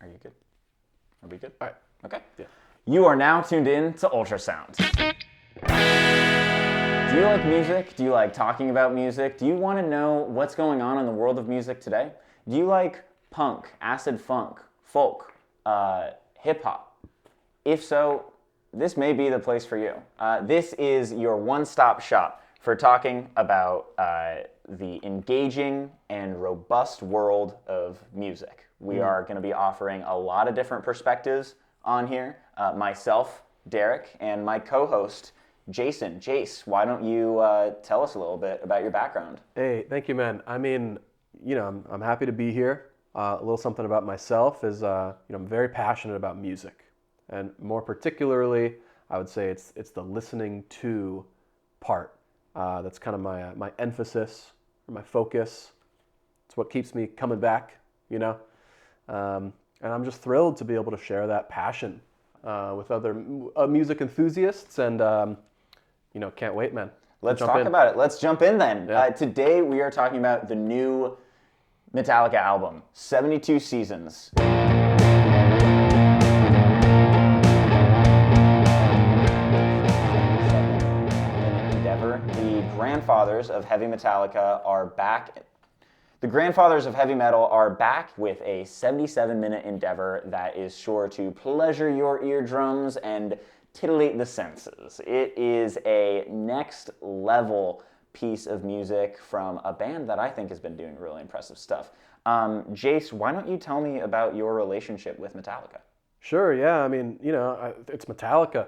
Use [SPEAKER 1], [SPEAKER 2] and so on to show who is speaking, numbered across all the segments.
[SPEAKER 1] Are you good? Are we good?
[SPEAKER 2] All right.
[SPEAKER 1] Okay.
[SPEAKER 2] Yeah.
[SPEAKER 1] You are now tuned in to Ultrasound. Do you like music? Do you like talking about music? Do you want to know what's going on in the world of music today? Do you like punk, acid funk, folk, hip-hop? If so, this may be the place for you. This is your one-stop shop for talking about the engaging and robust world of music. We are going to be offering a lot of different perspectives on here. Myself, Derek, and my co-host, Jason. Jace, why don't you tell us a little bit about your background?
[SPEAKER 2] Hey, thank you, man. I mean, I'm happy to be here. A little something about myself is, I'm very passionate about music. And more particularly, I would say it's the listening to part. That's kind of my emphasis, or my focus. It's what keeps me coming back, And I'm just thrilled to be able to share that passion with other music enthusiasts, and can't wait, man.
[SPEAKER 1] Let's talk about it. Let's jump in then.
[SPEAKER 2] Yeah.
[SPEAKER 1] Today we are talking about the new Metallica album, 72 Seasons. Endeavor. The grandfathers of heavy Metallica are back. The grandfathers of heavy metal are back with a 77-minute endeavor that is sure to pleasure your eardrums and titillate the senses. It is a next level piece of music from a band that I think has been doing really impressive stuff. Jace, why don't you tell me about your relationship with Metallica?
[SPEAKER 2] Sure, yeah. I mean, it's Metallica,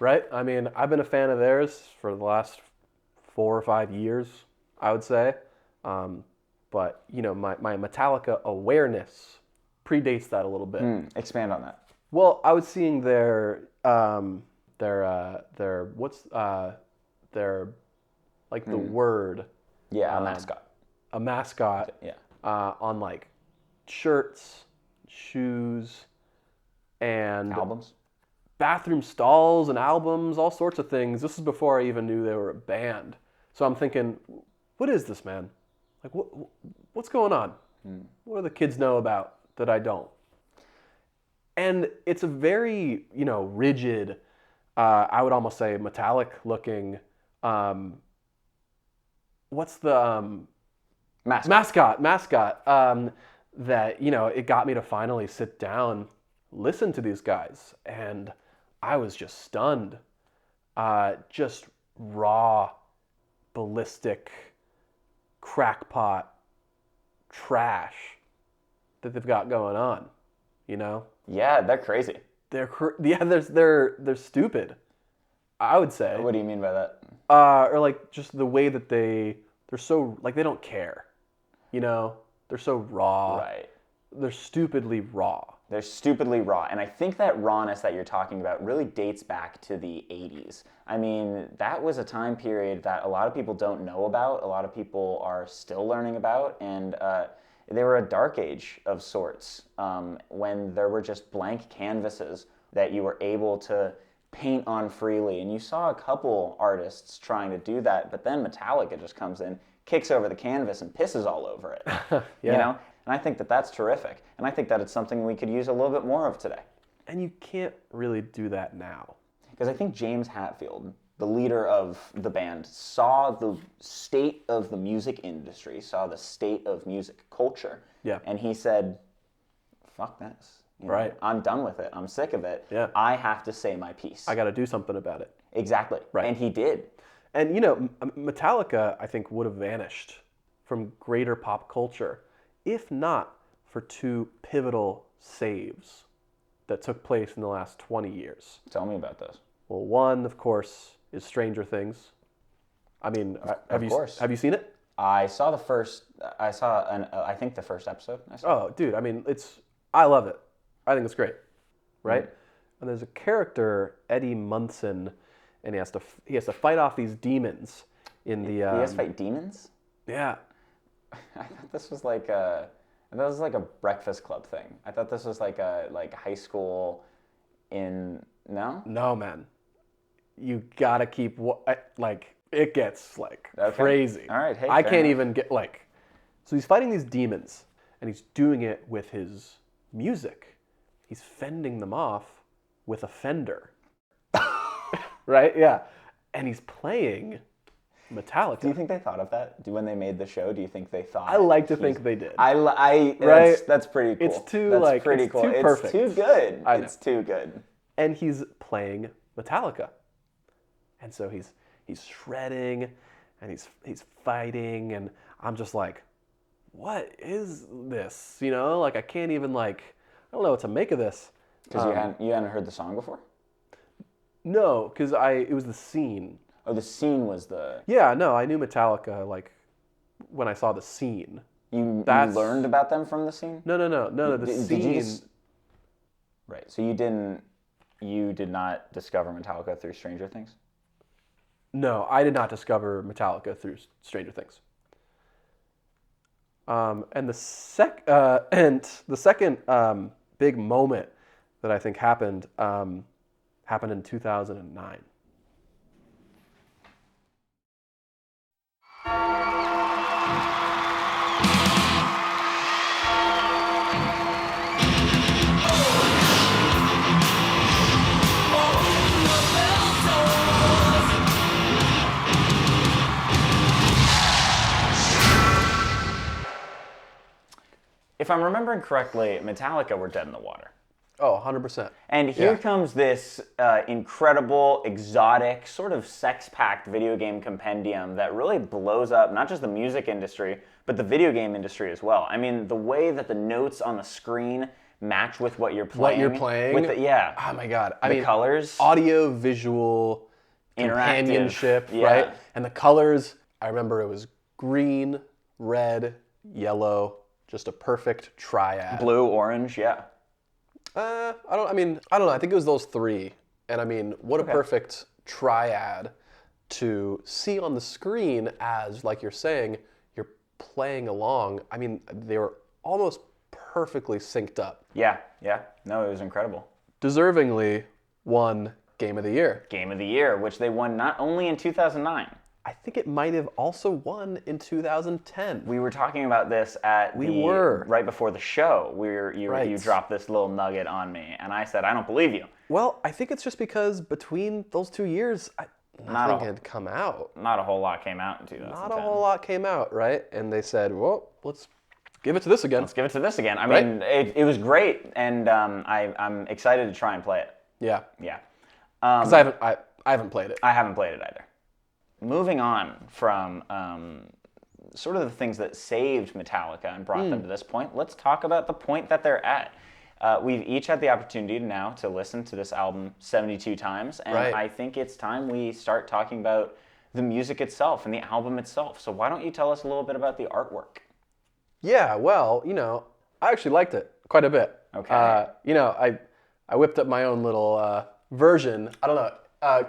[SPEAKER 2] right? I mean, I've been a fan of theirs for the last 4 or 5 years, I would say. But, my Metallica awareness predates that a little bit.
[SPEAKER 1] Expand on that.
[SPEAKER 2] Well, I was seeing their the word.
[SPEAKER 1] Yeah, a mascot.
[SPEAKER 2] A mascot.
[SPEAKER 1] Yeah.
[SPEAKER 2] On like shirts, shoes, and
[SPEAKER 1] Albums?
[SPEAKER 2] bathroom stalls and albums, all sorts of things. This is before I even knew they were a band. So I'm thinking, what is this, man? Like, what's going on? What do the kids know about that I don't? And it's a very, rigid, I would almost say metallic looking, what's the... Mascot. That, it got me to finally sit down, listen to these guys. And I was just stunned. Just raw, ballistic, crackpot trash that they've got going on,
[SPEAKER 1] Yeah, they're crazy.
[SPEAKER 2] They're stupid, I would say.
[SPEAKER 1] What do you mean by that?
[SPEAKER 2] Or like just the way that they're so, like, they don't care, they're so raw.
[SPEAKER 1] Right.
[SPEAKER 2] They're stupidly raw.
[SPEAKER 1] They're stupidly raw. And I think that rawness that you're talking about really dates back to the 80s. I mean, that was a time period that a lot of people don't know about, a lot of people are still learning about, and they were a dark age of sorts when there were just blank canvases that you were able to paint on freely. And you saw a couple artists trying to do that, but then Metallica just comes in, kicks over the canvas, and pisses all over it.
[SPEAKER 2] Yeah.
[SPEAKER 1] And I think that that's terrific. And I think that it's something we could use a little bit more of today.
[SPEAKER 2] And you can't really do that now.
[SPEAKER 1] Because I think James Hatfield, the leader of the band, saw the state of the music industry, saw the state of music culture.
[SPEAKER 2] Yeah.
[SPEAKER 1] And he said, fuck this.
[SPEAKER 2] Right.
[SPEAKER 1] I'm done with it. I'm sick of it.
[SPEAKER 2] Yeah.
[SPEAKER 1] I have to say my piece.
[SPEAKER 2] I got to do something about it.
[SPEAKER 1] Exactly.
[SPEAKER 2] Right.
[SPEAKER 1] And he did.
[SPEAKER 2] And, Metallica, I think, would have vanished from greater pop culture if not for 2 pivotal saves that took place in the last 20 years.
[SPEAKER 1] Tell me about those.
[SPEAKER 2] Well, one, of course, is Stranger Things. I mean, have you seen it?
[SPEAKER 1] I saw the first. I think the first episode.
[SPEAKER 2] Oh, dude! I mean, I love it. I think it's great, right? And there's a character, Eddie Munson, and he has to fight off these demons in the.
[SPEAKER 1] He has to fight demons?
[SPEAKER 2] Yeah.
[SPEAKER 1] I thought this was like a Breakfast Club thing. I thought this was like a high school in no.
[SPEAKER 2] No, man. You gotta keep it gets crazy.
[SPEAKER 1] All right, hey,
[SPEAKER 2] I can't even get so he's fighting these demons, and he's doing it with his music. He's fending them off with a Fender. Right? Yeah. And he's playing Metallica.
[SPEAKER 1] Do you think they thought of that when they made the show? Do you think they thought?
[SPEAKER 2] I like to think they did.
[SPEAKER 1] Right? That's pretty cool.
[SPEAKER 2] It's too
[SPEAKER 1] that's pretty
[SPEAKER 2] it's
[SPEAKER 1] cool.
[SPEAKER 2] too perfect.
[SPEAKER 1] It's too good.
[SPEAKER 2] I know.
[SPEAKER 1] It's too good.
[SPEAKER 2] And he's playing Metallica. And so he's shredding and he's fighting, and I'm just like, what is this? You know, like I can't even I don't know what to make of this.
[SPEAKER 1] Because you hadn't heard the song before?
[SPEAKER 2] No, because it was the scene.
[SPEAKER 1] Oh, the scene was the...
[SPEAKER 2] Yeah, no, I knew Metallica when I saw the scene.
[SPEAKER 1] You learned about them from the scene?
[SPEAKER 2] No, the scene.
[SPEAKER 1] Did you Right, so you did not discover Metallica through Stranger Things?
[SPEAKER 2] No, I did not discover Metallica through Stranger Things. And the second big moment that I think happened in 2009.
[SPEAKER 1] If I'm remembering correctly, Metallica were dead in the water.
[SPEAKER 2] Oh, 100%.
[SPEAKER 1] And here comes this incredible, exotic, sort of sex-packed video game compendium that really blows up not just the music industry, but the video game industry as well. I mean, the way that the notes on the screen match with what you're playing.
[SPEAKER 2] What you're playing? Oh my God.
[SPEAKER 1] The colors.
[SPEAKER 2] Audio, visual, companionship, right? And the colors, I remember it was green, red, yellow, just a perfect triad.
[SPEAKER 1] Blue, orange, yeah.
[SPEAKER 2] I don't know. I think it was those three. And I mean, what a perfect triad to see on the screen as, like you're saying, you're playing along. I mean, they were almost perfectly synced up.
[SPEAKER 1] Yeah. No, it was incredible.
[SPEAKER 2] Deservingly won Game of the Year.
[SPEAKER 1] Game of the Year, which they won not only in 2009.
[SPEAKER 2] I think it might have also won in 2010.
[SPEAKER 1] We were talking about this right before the show. You dropped this little nugget on me, and I said, I don't believe you.
[SPEAKER 2] Well, I think it's just because between those 2 years, nothing had come out.
[SPEAKER 1] Not a whole lot came out in 2010.
[SPEAKER 2] Not a whole lot came out, right? And they said, well, let's give it to this again.
[SPEAKER 1] Let's give it to this again. I mean, it was great, and I'm excited to try and play it.
[SPEAKER 2] Yeah.
[SPEAKER 1] Yeah.
[SPEAKER 2] Because I haven't played it.
[SPEAKER 1] I haven't played it either. Moving on from sort of the things that saved Metallica and brought them to this point, let's talk about the point that they're at. We've each had the opportunity now to listen to this album 72 times, and I think it's time we start talking about the music itself and the album itself. So why don't you tell us a little bit about the artwork?
[SPEAKER 2] Yeah, well, I actually liked it quite a bit.
[SPEAKER 1] Okay.
[SPEAKER 2] I whipped up my own little version. I don't know.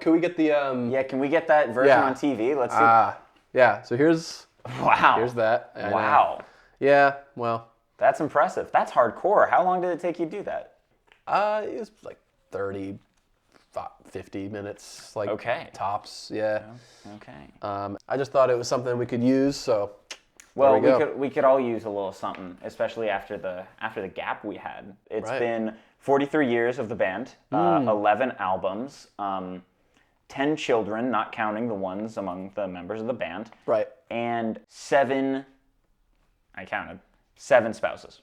[SPEAKER 2] Can we get the...
[SPEAKER 1] Yeah, can we get that version on TV? Let's see.
[SPEAKER 2] Yeah, so here's...
[SPEAKER 1] Wow.
[SPEAKER 2] Here's that.
[SPEAKER 1] Wow.
[SPEAKER 2] Yeah, well...
[SPEAKER 1] That's impressive. That's hardcore. How long did it take you to do that?
[SPEAKER 2] It was like 30, 50 minutes, tops, yeah.
[SPEAKER 1] Okay.
[SPEAKER 2] I just thought it was something we could use, so...
[SPEAKER 1] Well, we could all use a little something, especially after the gap we had. It's been 43 years of the band, 11 albums, 10 children, not counting the ones among the members of the band.
[SPEAKER 2] Right.
[SPEAKER 1] And 7 spouses.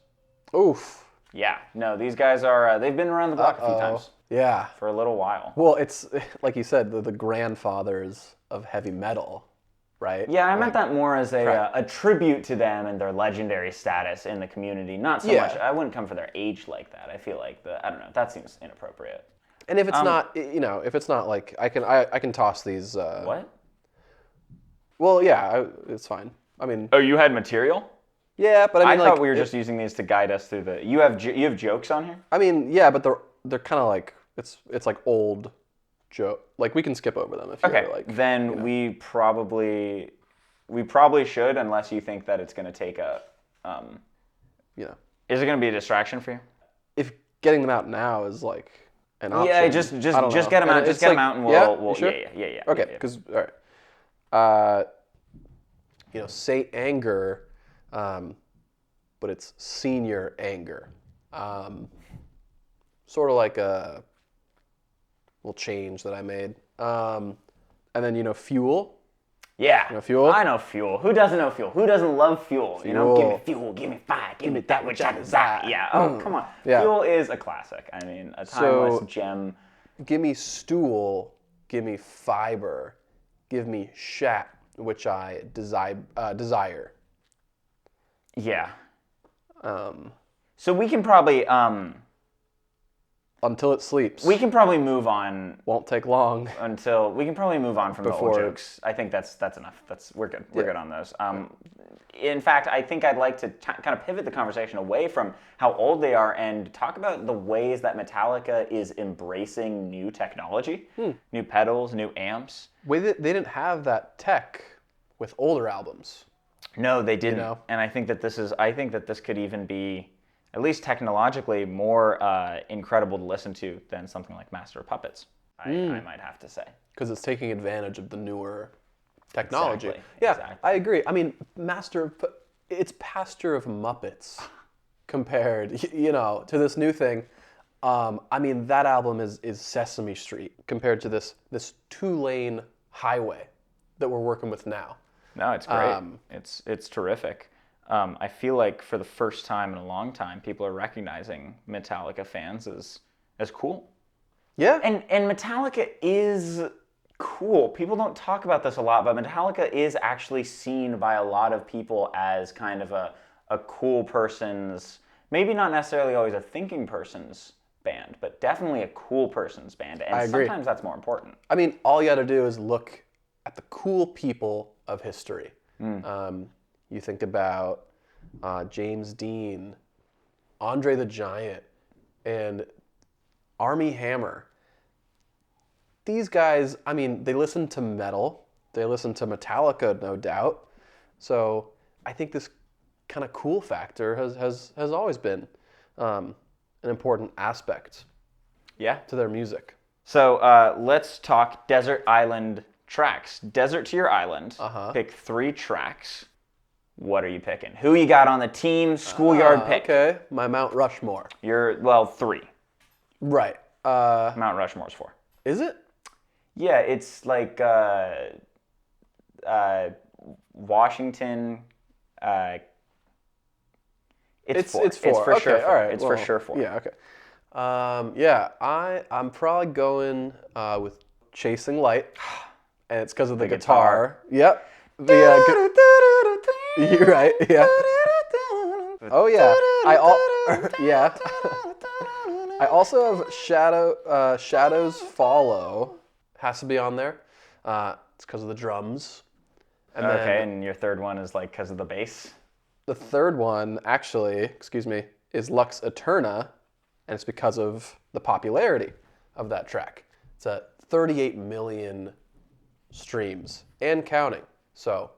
[SPEAKER 2] Oof.
[SPEAKER 1] Yeah. No, these guys are, they've been around the block a few times.
[SPEAKER 2] Yeah.
[SPEAKER 1] For a little while.
[SPEAKER 2] Well, it's, like you said, the grandfathers of heavy metal. Right?
[SPEAKER 1] Yeah, I meant that more as a tribute to them and their legendary status in the community. Not so much. I wouldn't come for their age like that. I feel like I don't know. That seems inappropriate.
[SPEAKER 2] And if it's not, if it's not like I can toss these.
[SPEAKER 1] What?
[SPEAKER 2] Well, yeah, it's fine. I mean.
[SPEAKER 1] Oh, you had material?
[SPEAKER 2] Yeah, but I
[SPEAKER 1] thought we were just using these to guide us through the. You have jokes on here?
[SPEAKER 2] I mean, yeah, but they're kind of like it's like old joke. Like we can skip over them if you like.
[SPEAKER 1] Then we probably should, unless you think that it's going to take a. Is it going to be a distraction for you?
[SPEAKER 2] If getting them out now is like an option.
[SPEAKER 1] Yeah, just get them out. Just get them out, and we'll
[SPEAKER 2] sure?
[SPEAKER 1] Yeah.
[SPEAKER 2] Okay, because all right. Say anger, but it's senior anger. Sort of like a little change that I made. And then, Fuel.
[SPEAKER 1] Yeah.
[SPEAKER 2] You know Fuel?
[SPEAKER 1] I know Fuel. Who doesn't know Fuel? Who doesn't love Fuel? You know, give me fuel, give me fire, give me that which I desire. Yeah. Oh, come on.
[SPEAKER 2] Yeah.
[SPEAKER 1] Fuel is a classic. I mean, a timeless gem.
[SPEAKER 2] Give me stool, give me fiber, give me shat, which I desire.
[SPEAKER 1] Yeah. So we can probably
[SPEAKER 2] until it sleeps.
[SPEAKER 1] we can probably move on
[SPEAKER 2] Won't take long.
[SPEAKER 1] until we can probably move on from the old
[SPEAKER 2] Before-
[SPEAKER 1] jokes. I think that's enough. We're good. We're good on those. In fact, I think I'd like to kind of pivot the conversation away from how old they are and talk about the ways that Metallica is embracing new technology, new pedals, new amps.
[SPEAKER 2] They didn't have that tech with older albums.
[SPEAKER 1] No, they didn't.
[SPEAKER 2] know?
[SPEAKER 1] And I think that this could even be, at least technologically, more incredible to listen to than something like Master of Puppets. I might have to say.
[SPEAKER 2] Because it's taking advantage of the newer technology.
[SPEAKER 1] Exactly,
[SPEAKER 2] Yeah,
[SPEAKER 1] exactly.
[SPEAKER 2] I agree. I mean, it's Pasture of Muppets compared, to this new thing. I mean, that album is Sesame Street compared to this 2-lane highway that we're working with now.
[SPEAKER 1] No, it's great. It's terrific. I feel like for the first time in a long time, people are recognizing Metallica fans as cool.
[SPEAKER 2] Yeah.
[SPEAKER 1] And Metallica is cool. People don't talk about this a lot, but Metallica is actually seen by a lot of people as kind of a cool person's, maybe not necessarily always a thinking person's band, but definitely a cool person's band. And
[SPEAKER 2] I agree.
[SPEAKER 1] sometimes that's more important.
[SPEAKER 2] I mean, all you got to do is look at the cool people of history. You think about James Dean, Andre the Giant, and Armie Hammer. These guys, I mean, they listen to metal. They listen to Metallica, no doubt. So I think this kind of cool factor has always been an important aspect to their music.
[SPEAKER 1] So let's talk Desert Island tracks. Desert to your island. Pick 3 tracks. What are you picking? Who you got on the team schoolyard pick?
[SPEAKER 2] Okay, my Mount Rushmore.
[SPEAKER 1] 3.
[SPEAKER 2] Right.
[SPEAKER 1] Mount Rushmore's 4.
[SPEAKER 2] Is it?
[SPEAKER 1] Yeah, it's like Washington. It's 4.
[SPEAKER 2] It's 4.
[SPEAKER 1] It's for
[SPEAKER 2] okay,
[SPEAKER 1] sure 4.
[SPEAKER 2] All right.
[SPEAKER 1] It's for sure 4.
[SPEAKER 2] Yeah. Okay. I'm probably going with Chasing Light, and it's because of the guitar. Yep. You're right. Yeah. Oh yeah. Yeah. I also have Shadows Follow. Has to be on there. It's because of the drums. And
[SPEAKER 1] And your third one is like because of the bass.
[SPEAKER 2] The third one, actually, is Lux Eterna, and it's because of the popularity of that track. It's at 38 million streams and counting. So,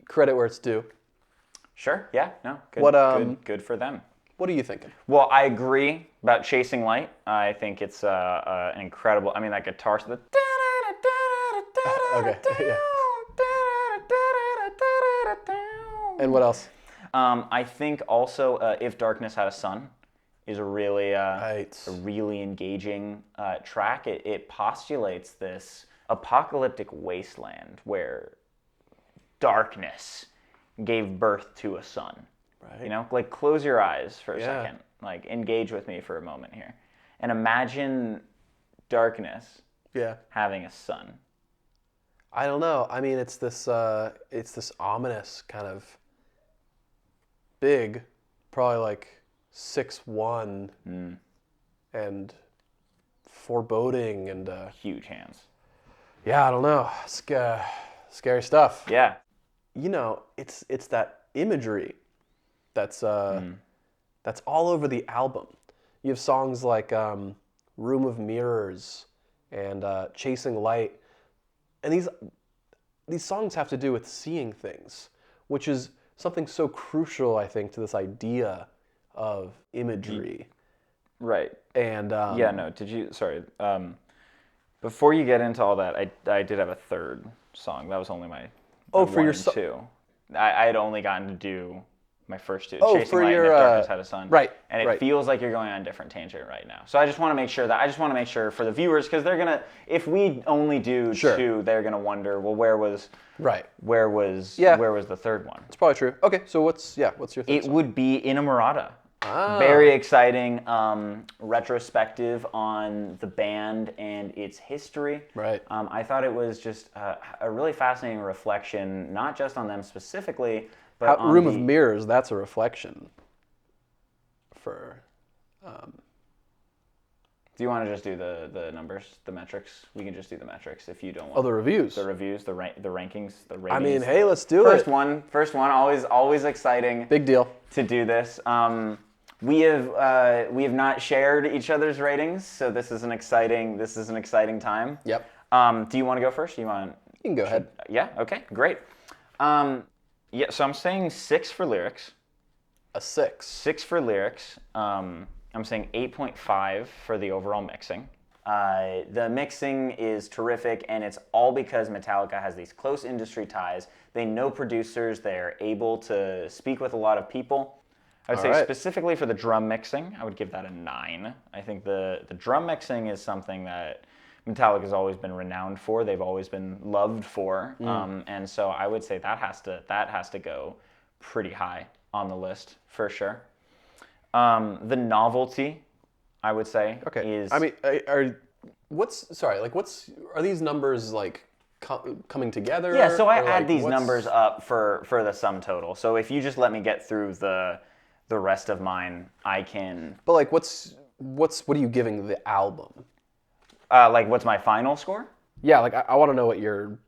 [SPEAKER 2] credit where it's due.
[SPEAKER 1] Sure. Yeah. No. Good. Good for them.
[SPEAKER 2] What are you thinking?
[SPEAKER 1] Well, I agree about Chasing Light. I think it's an incredible. I mean, that guitar.
[SPEAKER 2] Okay. Yeah. And what else?
[SPEAKER 1] I think also If Darkness Had a Sun is a really
[SPEAKER 2] Right.
[SPEAKER 1] a really engaging track. It postulates this apocalyptic wasteland where darkness gave birth to a sun.
[SPEAKER 2] Right.
[SPEAKER 1] You know, like close your eyes for a second. Like engage with me for a moment here. And imagine darkness having a sun.
[SPEAKER 2] I don't know. I mean, it's this ominous kind of big, probably like 6'1", and foreboding and
[SPEAKER 1] Huge hands.
[SPEAKER 2] yeah, I don't know. Scary stuff.
[SPEAKER 1] Yeah.
[SPEAKER 2] It's that imagery that's all over the album. You have songs like Room of Mirrors and Chasing Light. And these songs have to do with seeing things, which is something so crucial, I think, to this idea of imagery.
[SPEAKER 1] Right.
[SPEAKER 2] And
[SPEAKER 1] Yeah, no, sorry. Before you get into all that, I did have a third song. That was only my
[SPEAKER 2] for
[SPEAKER 1] one
[SPEAKER 2] your
[SPEAKER 1] and two. I had only gotten to do my first two.
[SPEAKER 2] Oh,
[SPEAKER 1] Chasing
[SPEAKER 2] for
[SPEAKER 1] Light
[SPEAKER 2] your,
[SPEAKER 1] and If Darkness Had a Sun.
[SPEAKER 2] right,
[SPEAKER 1] And it
[SPEAKER 2] right.
[SPEAKER 1] feels like you're going on a different tangent right now. So I just want to make sure for the viewers, because they're gonna, if we only do
[SPEAKER 2] Sure.
[SPEAKER 1] two, they're gonna wonder, well, where was
[SPEAKER 2] Right.
[SPEAKER 1] the third one?
[SPEAKER 2] It's probably true. Okay, so what's your third
[SPEAKER 1] It
[SPEAKER 2] song?
[SPEAKER 1] would be Inamorata.
[SPEAKER 2] Ah.
[SPEAKER 1] Very exciting retrospective on the band and its history.
[SPEAKER 2] Right.
[SPEAKER 1] I thought it was just a really fascinating reflection, not just on them specifically, but on
[SPEAKER 2] Room of Mirrors, that's a reflection for...
[SPEAKER 1] Do you want to just do the numbers, the metrics? We can just do the metrics if you don't want.
[SPEAKER 2] Oh, the reviews.
[SPEAKER 1] The reviews, the rankings, the ratings.
[SPEAKER 2] I mean, hey, let's do
[SPEAKER 1] First
[SPEAKER 2] it.
[SPEAKER 1] one, always exciting.
[SPEAKER 2] Big deal.
[SPEAKER 1] To do this. We have not shared each other's ratings, so this is an exciting time.
[SPEAKER 2] Yep.
[SPEAKER 1] Do you want to go first? You
[SPEAKER 2] can go ahead.
[SPEAKER 1] Yeah. Okay. Great. Yeah. So I'm saying 6 for lyrics.
[SPEAKER 2] A 6.
[SPEAKER 1] 6 for lyrics. I'm saying 8.5 for the overall mixing. The mixing is terrific, and it's all because Metallica has these close industry ties. They know producers. They're able to speak with a lot of people. I would say specifically for the drum mixing, I would give that a 9. I think the drum mixing is something that Metallica has always been renowned for. They've always been loved for, and so I would say that has to go pretty high on the list for sure. The novelty, I would say, is.
[SPEAKER 2] I mean, are these numbers like coming together?
[SPEAKER 1] Yeah, so I
[SPEAKER 2] or,
[SPEAKER 1] add
[SPEAKER 2] like,
[SPEAKER 1] these numbers up for the sum total. So if you just let me get through the rest of mine, I can.
[SPEAKER 2] But like, what are you giving the album?
[SPEAKER 1] Like, what's my final score?
[SPEAKER 2] Yeah, like I want to know what your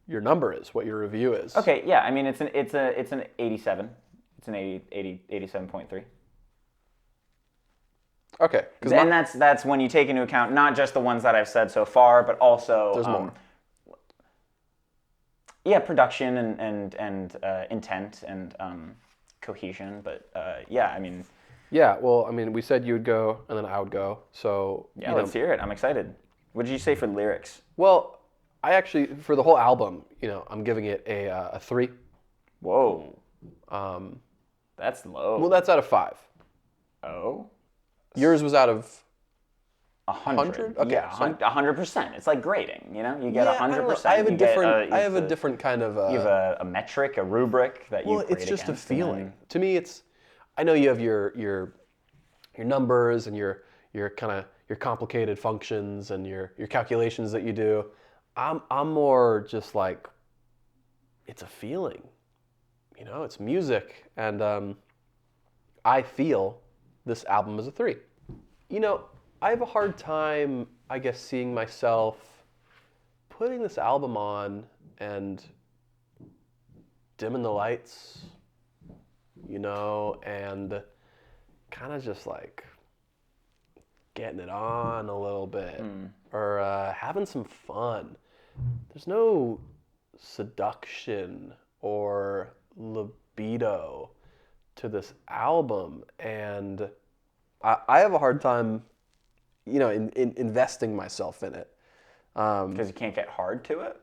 [SPEAKER 2] number is, what your review is.
[SPEAKER 1] Okay, yeah, I mean it's an 87. It's an 87.3.
[SPEAKER 2] Okay,
[SPEAKER 1] and that's when you take into account not just the ones that I've said so far, but also
[SPEAKER 2] there's more.
[SPEAKER 1] Yeah, production and intent and cohesion, but yeah, I mean.
[SPEAKER 2] Yeah, well, I mean, we said you would go, and then I would go, so.
[SPEAKER 1] Yeah, let's hear it. I'm excited. What did you say for lyrics?
[SPEAKER 2] Well, I actually, for the whole album, I'm giving it a 3.
[SPEAKER 1] Whoa. That's low.
[SPEAKER 2] Well, that's out of 5.
[SPEAKER 1] Oh.
[SPEAKER 2] Yours was out of
[SPEAKER 1] 100.
[SPEAKER 2] Okay,
[SPEAKER 1] Yeah, 100%. It's like grading, you get 100%.
[SPEAKER 2] I have a different kind of.
[SPEAKER 1] You have a metric, a rubric that you grade
[SPEAKER 2] it's just
[SPEAKER 1] against,
[SPEAKER 2] a feeling. To me, I know you have your numbers and your kind of your complicated functions and your calculations that you do. I'm more just like, it's a feeling, it's music, and I feel this album is a 3. I have a hard time, I guess, seeing myself putting this album on and dimming the lights, and kind of just like getting it on a little bit or having some fun. There's no seduction or libido to this album, and I have a hard time, in investing myself in it.
[SPEAKER 1] Because you can't get hard to it?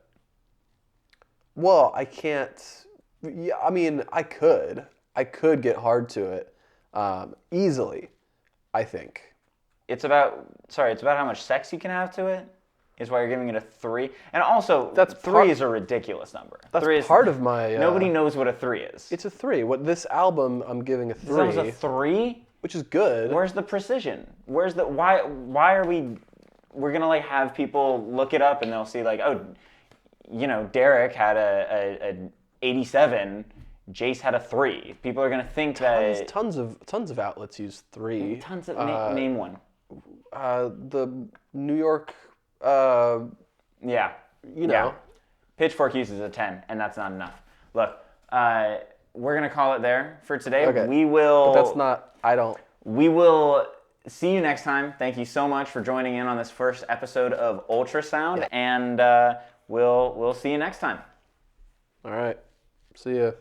[SPEAKER 2] Well, I can't. Yeah, I mean, I could get hard to it easily, I think.
[SPEAKER 1] It's about how much sex you can have to it, is why you're giving it a 3. And also,
[SPEAKER 2] that's
[SPEAKER 1] 3 is a ridiculous number.
[SPEAKER 2] That's
[SPEAKER 1] 3 is,
[SPEAKER 2] part of my...
[SPEAKER 1] nobody knows what a 3 is.
[SPEAKER 2] It's a 3. This album, I'm giving a 3.
[SPEAKER 1] This album's a 3?
[SPEAKER 2] Which is good.
[SPEAKER 1] Where's the precision? Why are we're going to like have people look it up and they'll see like, oh, Derek had an 87, Jace had a 3. People are going to think that...
[SPEAKER 2] Tons of outlets use 3.
[SPEAKER 1] Tons of... name one.
[SPEAKER 2] The New York...
[SPEAKER 1] Yeah. Yeah. Pitchfork uses a 10, and that's not enough. Look, we're going to call it there for today.
[SPEAKER 2] Okay.
[SPEAKER 1] We will...
[SPEAKER 2] But that's not...
[SPEAKER 1] We will see you next time. Thank you so much for joining in on this first episode of Ultrasound, and we'll see you next time.
[SPEAKER 2] All right. See ya.